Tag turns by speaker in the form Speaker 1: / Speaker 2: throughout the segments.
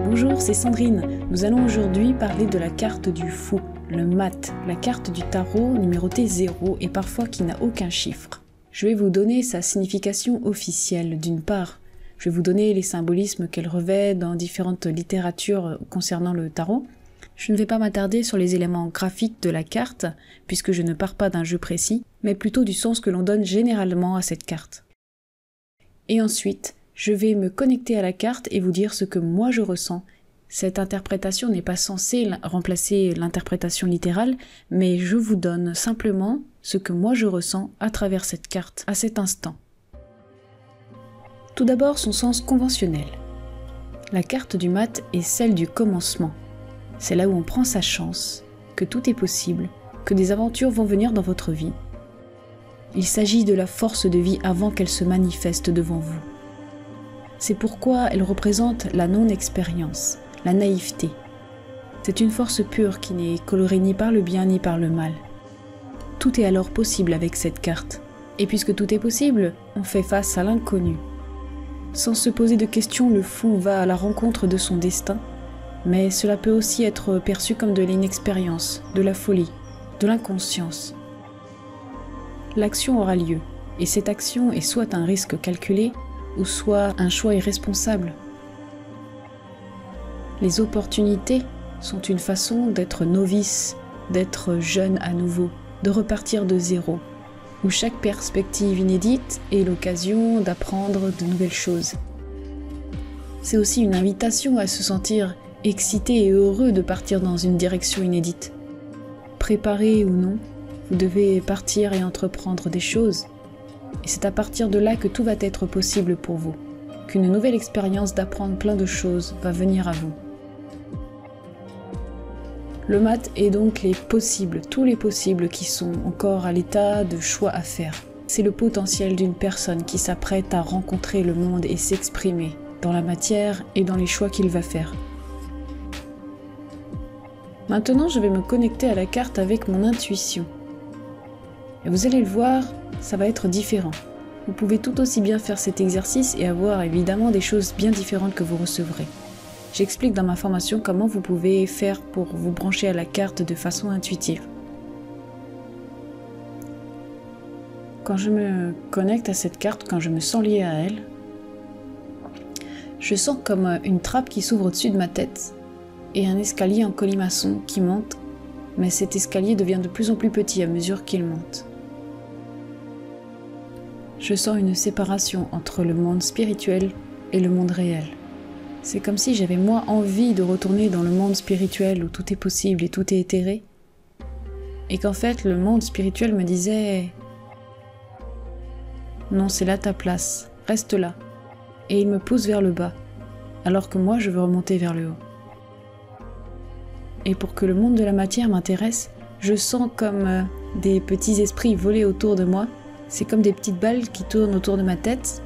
Speaker 1: Bonjour, c'est Sandrine. Nous allons aujourd'hui parler de la carte du fou, le mat, la carte du tarot numérotée 0 et parfois qui n'a aucun chiffre. Je vais vous donner sa signification officielle d'une part. Je vais vous donner les symbolismes qu'elle revêt dans différentes littératures concernant le tarot. Je ne vais pas m'attarder sur les éléments graphiques de la carte, puisque je ne pars pas d'un jeu précis, mais plutôt du sens que l'on donne généralement à cette carte. Et ensuite, je vais me connecter à la carte et vous dire ce que moi je ressens. Cette interprétation n'est pas censée remplacer l'interprétation littérale, mais je vous donne simplement ce que moi je ressens à travers cette carte, à cet instant. Tout d'abord, son sens conventionnel. La carte du mat est celle du commencement. C'est là où on prend sa chance, que tout est possible, que des aventures vont venir dans votre vie. Il s'agit de la force de vie avant qu'elle se manifeste devant vous. C'est pourquoi elle représente la non-expérience, la naïveté. C'est une force pure qui n'est colorée ni par le bien ni par le mal. Tout est alors possible avec cette carte. Et puisque tout est possible, on fait face à l'inconnu. Sans se poser de questions, le fou va à la rencontre de son destin, mais cela peut aussi être perçu comme de l'inexpérience, de la folie, de l'inconscience. L'action aura lieu, et cette action est soit un risque calculé, ou soit un choix irresponsable. Les opportunités sont une façon d'être novice, d'être jeune à nouveau, de repartir de zéro, où chaque perspective inédite est l'occasion d'apprendre de nouvelles choses. C'est aussi une invitation à se sentir excité et heureux de partir dans une direction inédite. Préparé ou non, vous devez partir et entreprendre des choses. Et c'est à partir de là que tout va être possible pour vous, qu'une nouvelle expérience d'apprendre plein de choses va venir à vous. Le mat est donc les possibles, tous les possibles qui sont encore à l'état de choix à faire. C'est le potentiel d'une personne qui s'apprête à rencontrer le monde et s'exprimer dans la matière et dans les choix qu'il va faire. Maintenant, je vais me connecter à la carte avec mon intuition. Et vous allez le voir, ça va être différent. Vous pouvez tout aussi bien faire cet exercice et avoir évidemment des choses bien différentes que vous recevrez. J'explique dans ma formation comment vous pouvez faire pour vous brancher à la carte de façon intuitive. Quand je me connecte à cette carte, quand je me sens lié à elle, je sens comme une trappe qui s'ouvre au-dessus de ma tête et un escalier en colimaçon qui monte, mais cet escalier devient de plus en plus petit à mesure qu'il monte. Je sens une séparation entre le monde spirituel et le monde réel. C'est comme si j'avais moi envie de retourner dans le monde spirituel où tout est possible et tout est éthéré, et qu'en fait le monde spirituel me disait « Non, c'est là ta place, reste là », et il me pousse vers le bas, alors que moi je veux remonter vers le haut. Et pour que le monde de la matière m'intéresse, je sens comme des petits esprits voler autour de moi. C'est comme des petites balles qui tournent autour de ma tête.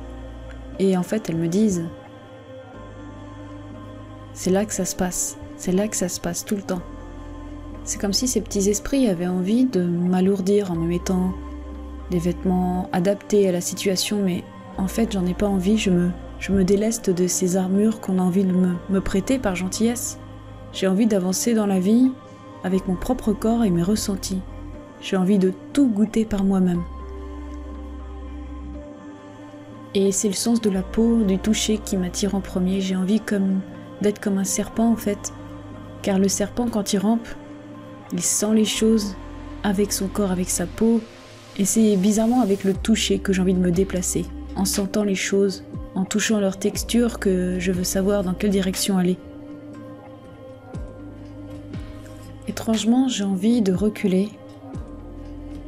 Speaker 1: Et en fait, elles me disent « C'est là que ça se passe. C'est là que ça se passe tout le temps. » C'est comme si ces petits esprits avaient envie de m'alourdir en me mettant des vêtements adaptés à la situation. Mais en fait, j'en ai pas envie. Je me déleste de ces armures qu'on a envie de me prêter par gentillesse. J'ai envie d'avancer dans la vie avec mon propre corps et mes ressentis. J'ai envie de tout goûter par moi-même. Et c'est le sens de la peau, du toucher qui m'attire en premier. J'ai envie d'être comme un serpent en fait. Car le serpent, quand il rampe, il sent les choses avec son corps, avec sa peau. Et c'est bizarrement avec le toucher que j'ai envie de me déplacer. En sentant les choses, en touchant leur texture que je veux savoir dans quelle direction aller. Étrangement, j'ai envie de reculer.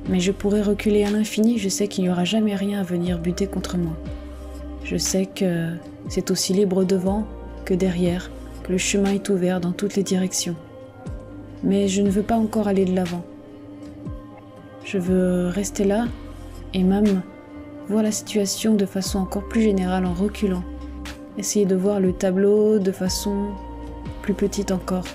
Speaker 1: Mais je pourrais reculer à l'infini, je sais qu'il n'y aura jamais rien à venir buter contre moi. Je sais que c'est aussi libre devant que derrière, que le chemin est ouvert dans toutes les directions. Mais je ne veux pas encore aller de l'avant. Je veux rester là et même voir la situation de façon encore plus générale en reculant. Essayer de voir le tableau de façon plus petite encore.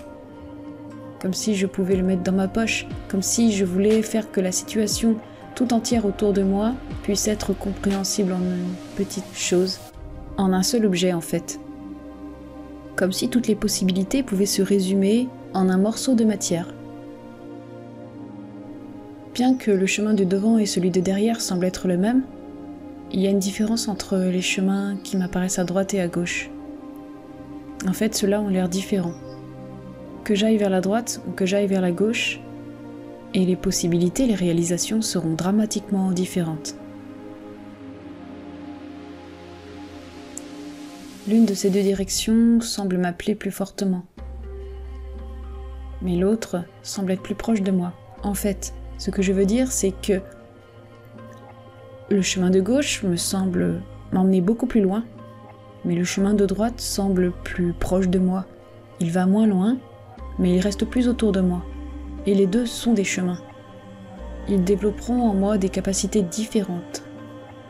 Speaker 1: Comme si je pouvais le mettre dans ma poche, comme si je voulais faire que la situation tout entière autour de moi puisse être compréhensible en une petite chose, en un seul objet en fait. comme si toutes les possibilités pouvaient se résumer en un morceau de matière. Bien que le chemin de devant et celui de derrière semblent être le même, il y a une différence entre les chemins qui m'apparaissent à droite et à gauche. En fait, ceux-là ont l'air différents. Que j'aille vers la droite ou que j'aille vers la gauche, et les possibilités, les réalisations seront dramatiquement différentes. L'une de ces deux directions semble m'appeler plus fortement, mais l'autre semble être plus proche de moi. En fait, ce que je veux dire, c'est que le chemin de gauche me semble m'emmener beaucoup plus loin, mais le chemin de droite semble plus proche de moi. Il va moins loin, mais il reste plus autour de moi. Et les deux sont des chemins. Ils développeront en moi des capacités différentes,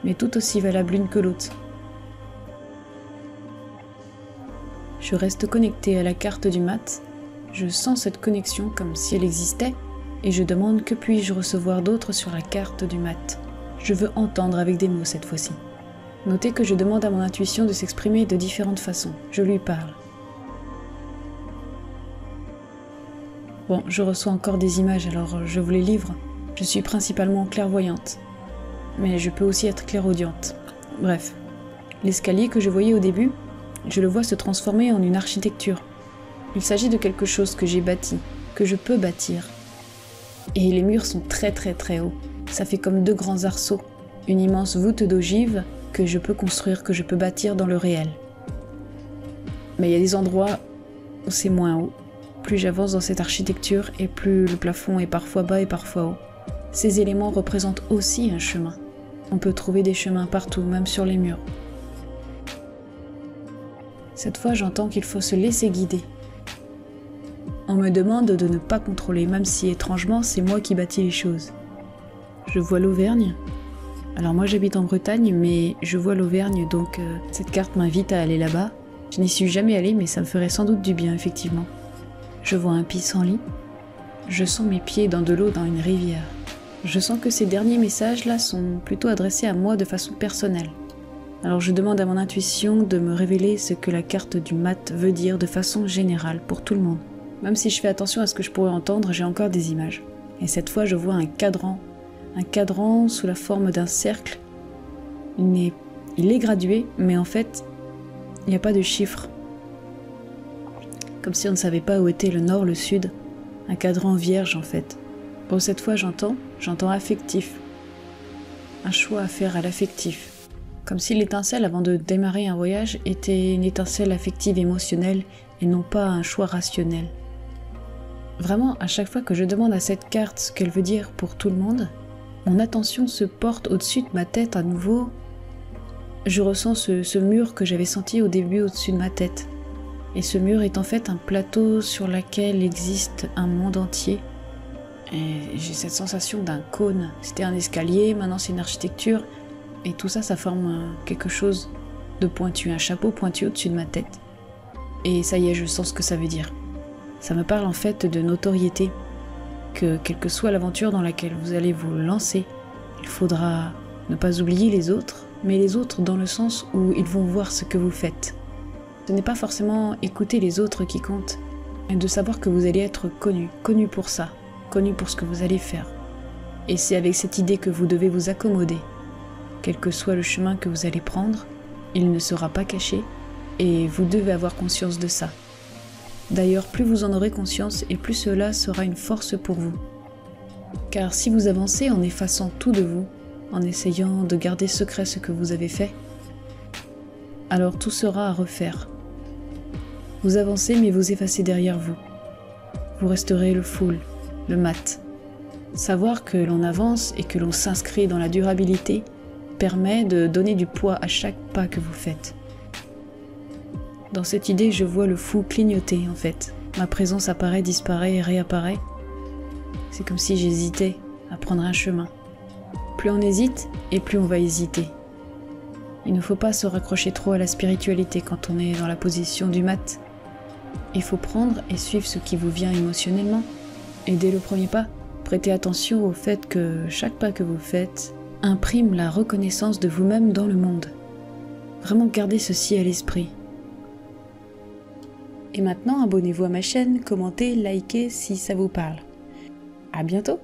Speaker 1: mais tout aussi valables l'une que l'autre. Je reste connectée à la carte du mat, je sens cette connexion comme si elle existait, et je demande que puis-je recevoir d'autre sur la carte du mat. Je veux entendre avec des mots cette fois-ci. Notez que je demande à mon intuition de s'exprimer de différentes façons. Je lui parle. Bon, je reçois encore des images, alors je vous les livre. Je suis principalement clairvoyante, mais je peux aussi être clairaudiente. Bref, l'escalier que je voyais au début, je le vois se transformer en une architecture. Il s'agit de quelque chose que j'ai bâti, que je peux bâtir. Et les murs sont très hauts. Ça fait comme deux grands arceaux, une immense voûte d'ogive que je peux construire, que je peux bâtir dans le réel. Mais il y a des endroits où c'est moins haut. Plus j'avance dans cette architecture et plus le plafond est parfois bas et parfois haut. Ces éléments représentent aussi un chemin. On peut trouver des chemins partout, même sur les murs. Cette fois, j'entends qu'il faut se laisser guider. On me demande de ne pas contrôler, même si étrangement, c'est moi qui bâtis les choses. Je vois l'Auvergne. Alors moi, j'habite en Bretagne, mais je vois l'Auvergne, donc cette carte m'invite à aller là-bas. Je n'y suis jamais allée, mais ça me ferait sans doute du bien, effectivement. Je vois un pissenlit. Je sens mes pieds dans de l'eau dans une rivière. Je sens que ces derniers messages-là sont plutôt adressés à moi de façon personnelle. Alors je demande à mon intuition de me révéler ce que la carte du mat veut dire de façon générale pour tout le monde. Même si je fais attention à ce que je pourrais entendre, j'ai encore des images. Et cette fois, je vois un cadran sous la forme d'un cercle. Il est gradué, mais en fait, il n'y a pas de chiffre. Comme si on ne savait pas où était le nord, le sud. Un cadran vierge en fait. Bon, cette fois j'entends affectif. Un choix à faire à l'affectif. Comme si l'étincelle avant de démarrer un voyage était une étincelle affective émotionnelle et non pas un choix rationnel. Vraiment, à chaque fois que je demande à cette carte ce qu'elle veut dire pour tout le monde, mon attention se porte au-dessus de ma tête à nouveau. Je ressens ce mur que j'avais senti au début au-dessus de ma tête. Et ce mur est en fait un plateau sur lequel existe un monde entier. Et j'ai cette sensation d'un cône. C'était un escalier, maintenant c'est une architecture. Et tout ça, ça forme quelque chose de pointu, un chapeau pointu au-dessus de ma tête. Et ça y est, je sens ce que ça veut dire. Ça me parle en fait de notoriété. Que quelle que soit l'aventure dans laquelle vous allez vous lancer, il faudra ne pas oublier les autres, mais les autres dans le sens où ils vont voir ce que vous faites. Ce n'est pas forcément écouter les autres qui compte, mais de savoir que vous allez être connu pour ça, connu pour ce que vous allez faire. Et c'est avec cette idée que vous devez vous accommoder. Quel que soit le chemin que vous allez prendre, il ne sera pas caché, et vous devez avoir conscience de ça. D'ailleurs, plus vous en aurez conscience, et plus cela sera une force pour vous. Car si vous avancez en effaçant tout de vous, en essayant de garder secret ce que vous avez fait, alors tout sera à refaire. Vous avancez mais vous effacez derrière vous. Vous resterez le full, le mat. Savoir que l'on avance et que l'on s'inscrit dans la durabilité permet de donner du poids à chaque pas que vous faites. Dans cette idée, je vois le fou clignoter en fait. Ma présence apparaît, disparaît et réapparaît. C'est comme si j'hésitais à prendre un chemin. Plus on hésite, et plus on va hésiter. Il ne faut pas se raccrocher trop à la spiritualité quand on est dans la position du mat. Il faut prendre et suivre ce qui vous vient émotionnellement. Et dès le premier pas, prêtez attention au fait que chaque pas que vous faites imprime la reconnaissance de vous-même dans le monde. Vraiment gardez ceci à l'esprit. Et maintenant, abonnez-vous à ma chaîne, commentez, likez si ça vous parle. À bientôt!